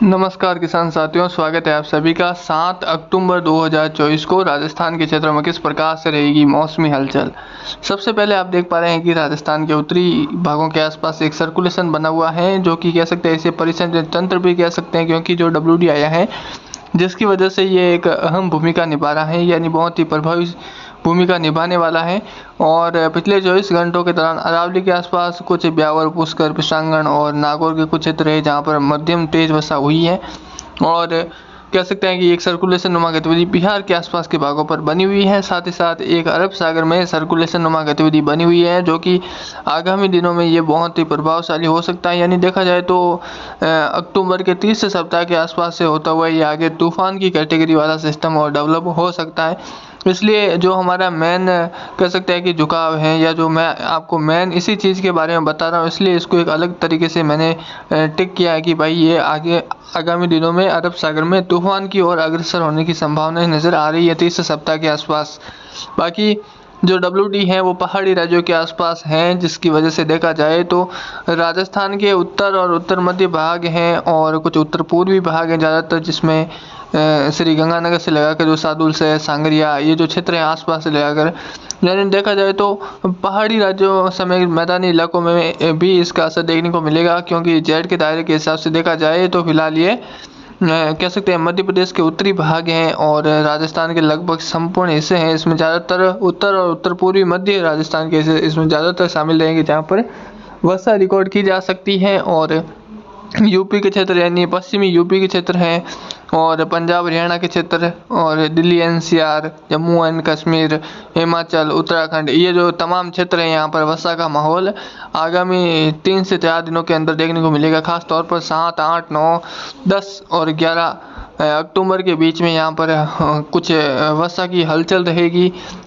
नमस्कार किसान साथियों, स्वागत है आप सभी का। 7 अक्टूबर 2024 को राजस्थान के क्षेत्रों में किस प्रकार से रहेगी मौसमी हलचल। सबसे पहले आप देख पा रहे हैं कि राजस्थान के उत्तरी भागों के आसपास एक सर्कुलेशन बना हुआ है, जो कि कह सकते हैं इसे परिसंचरण तंत्र भी कह सकते हैं, क्योंकि जो WD आया है जिसकी वजह से ये एक अहम भूमिका निभा रहा है, यानी बहुत ही प्रभावी भूमिका निभाने वाला है। और पिछले 24 घंटों के दौरान अरावली के आसपास कुछ ब्यावर, पुष्कर, पिशांगण और नागौर के कुछ क्षेत्र है जहां पर मध्यम तेज वर्षा हुई है। और कह सकते हैं कि एक सर्कुलेशन नुमा गतिविधि बिहार के आसपास के भागों पर बनी हुई है। साथ ही साथ एक अरब सागर में सर्कुलेशन नुमा गतिविधि बनी हुई है, जो कि आगामी दिनों में ये बहुत ही प्रभावशाली हो सकता है। यानी देखा जाए तो अक्टूबर के तीसरे सप्ताह के आसपास से होता हुआ ये आगे तूफान की कैटेगरी वाला सिस्टम और डेवलप हो सकता है। इसलिए जो हमारा मेन कह सकते हैं कि झुकाव है, या जो मैं आपको मेन इसी चीज़ के बारे में बता रहा हूँ, इसलिए इसको एक अलग तरीके से मैंने टिक किया है कि भाई ये आगे आगामी दिनों में अरब सागर में तूफान की ओर अग्रसर होने की संभावना नज़र आ रही है तीसरे सप्ताह के आसपास। बाकी जो WD है वो पहाड़ी राज्यों के आसपास हैं, जिसकी वजह से देखा जाए तो राजस्थान के उत्तर और उत्तर मध्य भाग हैं और कुछ उत्तर पूर्वी भाग हैं ज़्यादातर, जिसमें श्री गंगानगर से लगाकर जो सादुल से सांगरिया ये जो क्षेत्र हैं आसपास से लगाकर, यानी देखा जाए तो पहाड़ी राज्यों समेत मैदानी इलाकों में भी इसका असर देखने को मिलेगा। क्योंकि जेड के दायरे के हिसाब से देखा जाए तो फिलहाल ये कह सकते हैं मध्य प्रदेश के उत्तरी भाग हैं और राजस्थान के लगभग संपूर्ण हिस्से हैं। इसमें ज़्यादातर उत्तर और उत्तर पूर्वी मध्य राजस्थान के हिस्से इसमें ज़्यादातर शामिल रहेंगे, जहाँ पर वर्षा रिकॉर्ड की जा सकती है। और यूपी के क्षेत्र यानी पश्चिमी यूपी के क्षेत्र हैं, और पंजाब हरियाणा के क्षेत्र, और दिल्ली NCR, जम्मू एंड कश्मीर, हिमाचल, उत्तराखंड, ये जो तमाम क्षेत्र हैं यहाँ पर वर्षा का माहौल आगामी 3 से 4 दिनों के अंदर देखने को मिलेगा। खास तौर पर 7, 8, 9, 10 और 11 अक्टूबर के बीच में यहाँ पर कुछ वर्षा की हलचल रहेगी।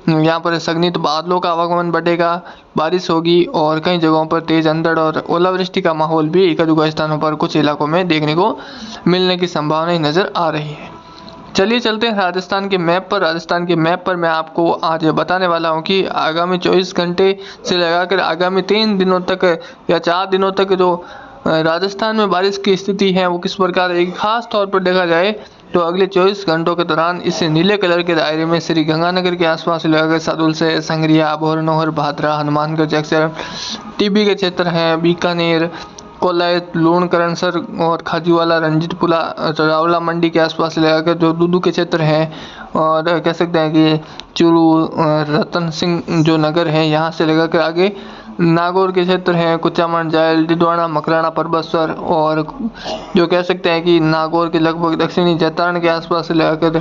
यहाँ पर संघनित बादलों का आवागमन बढ़ेगा, बारिश होगी और कई जगहों पर तेज अंधड़ और ओलावृष्टि का माहौल भी एक-दो स्थानों पर कुछ इलाकों में देखने को मिलने की संभावना नज़र आ रही है। चलिए चलते हैं राजस्थान के मैप पर। राजस्थान के मैप पर मैं आपको आज बताने वाला हूं कि आगामी 24 घंटे से लगाकर आगामी 3 दिनों तक या 4 दिनों तक जो राजस्थान में बारिश की स्थिति है वो किस प्रकार रहेगी। खास तौर पर देखा जाए तो अगले 24 घंटों के दौरान इस नीले कलर के दायरे में श्री गंगानगर के आसपास लगाकर सादुल से संगरिया, भोरनोहर, भादरा, हनुमानगढ़, जैक्सर, टीबी के क्षेत्र हैं, बीकानेर, कोलायत, लूणकरणसर और खाजूवाला, रंजीतपुरा, रावला मंडी के आसपास लगाकर जो दूदू के क्षेत्र हैं, और कह सकते हैं कि चूरू, रतन सिंह जो नगर है यहाँ से लगाकर आगे नागौर के क्षेत्र हैं, कुचामन, जायल, डिडवाना, मकराना, परबतसर, और जो कह सकते हैं कि नागौर के लगभग दक्षिणी जैतारण के आसपास से लगाकर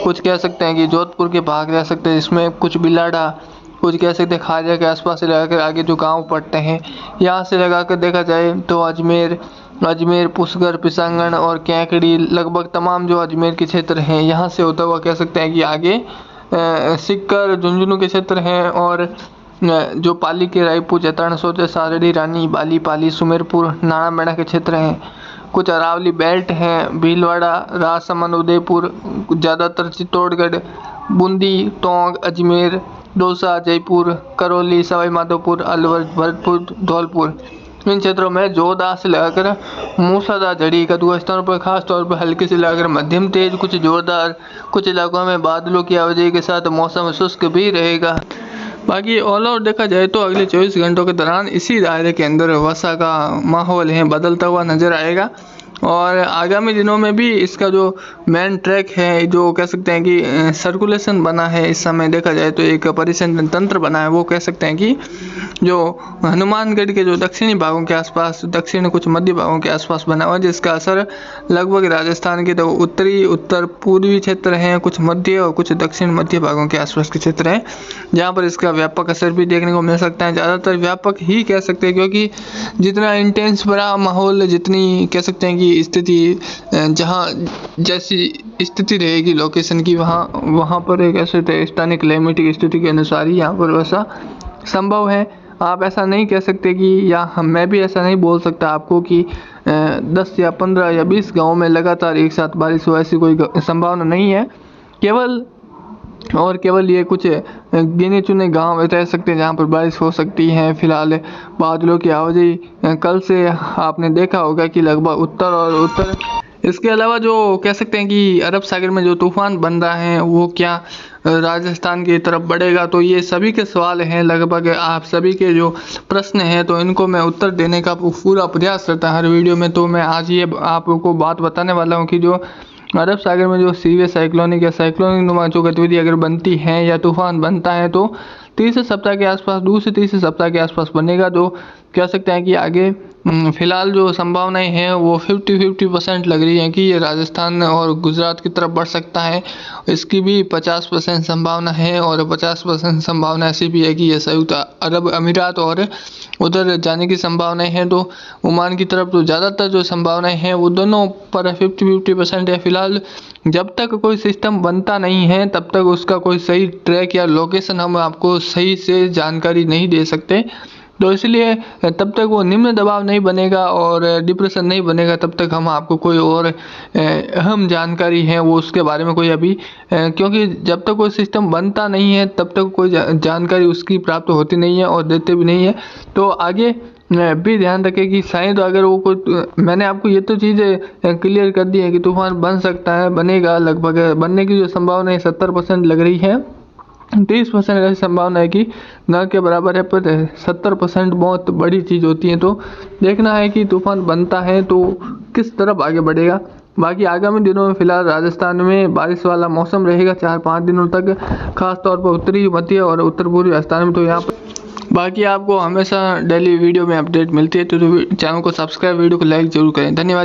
कुछ कह सकते हैं कि जोधपुर के भाग रह सकते हैं, इसमें कुछ बिलाड़ा, कुछ कह सकते हैं खाजा के आसपास से लगाकर आगे जो गांव पड़ते हैं यहाँ से लगाकर देखा जाए तो अजमेर, पुष्कर, पिशांगण और कैकड़ी, लगभग तमाम जो अजमेर के क्षेत्र हैं यहाँ से होता हुआ कह सकते हैं कि आगे सिक्कर, झुंझुनू के क्षेत्र हैं, और जो पाली के रायपुर, जैतारण, सोचे, सारड़ी, रानी, बाली, पाली, सुमेरपुर, नाणामेड़ा के क्षेत्र हैं, कुछ अरावली बेल्ट हैं, भीलवाड़ा, राजसमंद, उदयपुर, ज़्यादातर चित्तौड़गढ़, बूंदी, टोंक, अजमेर, दौसा, जयपुर, करौली, सवाई माधोपुर, अलवर, भरतपुर, धौलपुर, इन क्षेत्रों में जोरदार से लगाकर मूसलाधार झड़ी का 2 स्थानों पर खास तौर पर हल्के से लगाकर मध्यम तेज, कुछ जोरदार, कुछ इलाकों में बादलों की आवाजाही के साथ मौसम शुष्क भी रहेगा। बाकी ऑल ओवर देखा जाए तो अगले 24 घंटों के दौरान इसी दायरे के अंदर वर्षा का माहौल है बदलता हुआ नजर आएगा। और आगामी दिनों में भी इसका जो मेन ट्रैक है, जो कह सकते हैं कि सर्कुलेशन बना है इस समय देखा जाए तो एक परिसंचरण तंत्र बना है, वो कह सकते हैं कि जो हनुमानगढ़ के जो दक्षिणी भागों के आसपास, दक्षिण कुछ मध्य भागों के आसपास बना हुआ है, जिसका असर लगभग राजस्थान के तो उत्तरी, उत्तर पूर्वी क्षेत्र हैं, कुछ मध्य और कुछ दक्षिण मध्य भागों के आसपास के क्षेत्र हैं, जहाँ पर इसका व्यापक असर भी देखने को मिल सकता है। ज़्यादातर व्यापक ही कह सकते हैं, क्योंकि जितना इंटेंस बड़ा माहौल, जितनी कह सकते हैं कि स्थिति जहाँ जैसी स्थिति रहेगी लोकेशन की, वहाँ पर एक ऐसे स्थानीय क्लाइमेटिक स्थिति के अनुसार ही यहाँ पर वैसा संभव है। आप ऐसा नहीं कह सकते कि, या मैं भी ऐसा नहीं बोल सकता आपको कि 10 या 15 या 20 गाँव में लगातार एक साथ बारिश हो, ऐसी कोई संभावना नहीं है। केवल ये कुछ गिने चुने गांव रह सकते हैं जहां पर बारिश हो सकती है। फिलहाल बादलों की आवाजाही कल से आपने देखा होगा कि लगभग उत्तर और उत्तर इसके अलावा जो कह सकते हैं कि अरब सागर में जो तूफान बन रहा है वो क्या राजस्थान की तरफ बढ़ेगा, तो ये सभी के सवाल हैं, लगभग आप सभी के जो प्रश्न हैं तो इनको मैं उत्तर देने का पूरा प्रयास करता हर वीडियो में। तो मैं आज ये आपको बात बताने वाला हूँ कि जो अरब सागर में जो सीवियर साइक्लोनिक या साइक्लोनिक नुमा जो गतिविधि अगर बनती है या तूफान बनता है तो तीसरे सप्ताह के आसपास, दूसरे तीसरे सप्ताह के आसपास बनेगा। तो कह सकते हैं कि आगे फिलहाल जो संभावनाएं हैं वो 50% लग रही हैं कि ये राजस्थान और गुजरात की तरफ बढ़ सकता है। इसकी भी 50% संभावना है और 50% संभावना ऐसी भी है कि ये संयुक्त अरब अमीरात और उधर जाने की संभावनाएं हैं। तो ओमान की तरफ तो ज़्यादातर जो संभावनाएं हैं वो दोनों पर 50% है। फिलहाल जब तक कोई सिस्टम बनता नहीं है तब तक उसका कोई सही ट्रैक या लोकेशन हम आपको सही से जानकारी नहीं दे सकते। तो इसलिए तब तक वो निम्न दबाव नहीं बनेगा और डिप्रेशन नहीं बनेगा तब तक हम आपको कोई और अहम जानकारी है वो उसके बारे में कोई अभी क्योंकि जब तक कोई सिस्टम बनता नहीं है तब तक कोई जानकारी उसकी प्राप्त होती नहीं है और देते भी नहीं है। तो आगे भी ध्यान रखें कि शायद अगर वो कोई, मैंने आपको ये तो चीज़ क्लियर कर दी है कि तूफान बन सकता है, बनेगा, लगभग बनने की जो संभावना है 70% लग रही है। 30% ऐसी संभावना है कि न के बराबर है, पर 70% बहुत बड़ी चीज़ होती है। तो देखना है कि तूफान बनता है तो किस तरफ आगे बढ़ेगा। बाकी आगामी दिनों में फिलहाल राजस्थान में बारिश वाला मौसम रहेगा 4-5 दिनों तक, खास तौर पर उत्तरी, मध्य और उत्तर पूर्वी राजस्थान में। तो यहाँ पर बाकी आपको हमेशा डेली वीडियो में अपडेट मिलती है। तो चैनल को सब्सक्राइब, वीडियो को लाइक जरूर करें। धन्यवाद।